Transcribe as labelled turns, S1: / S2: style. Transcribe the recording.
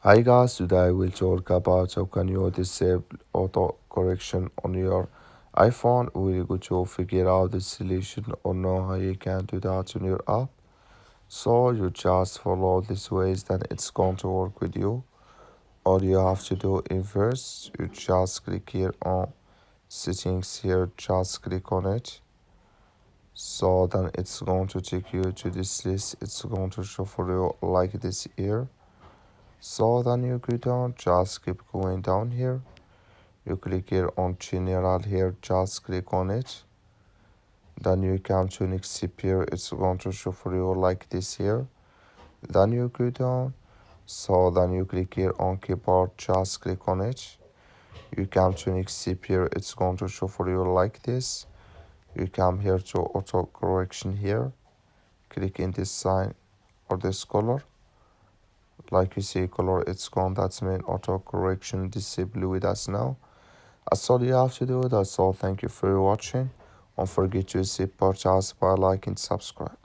S1: Hi guys, today we'll talk about how can you disable auto correction on your iPhone. We're going to figure out the solution or know how you can do that on your app. So you just follow these ways, then it's going to work with you. All you have to do in first, you just click here on settings here, just click on it. So then it's going to take you to this list. It's going to show for you like this here. So then you go down, just keep going down here. You click here on general here, just click on it. Then you come to next zip here, it's going to show for you like this here. Then you go down. So then you click here on keyboard, just click on it. You come to next zip here, it's going to show for you like this. You come here to auto correction here. Click in this sign or this color. Like you see color, it's gone. That's mean auto correction disabled with us now. That's all you have to do. That's all. Thank you for watching. Don't forget to support us by liking and subscribe.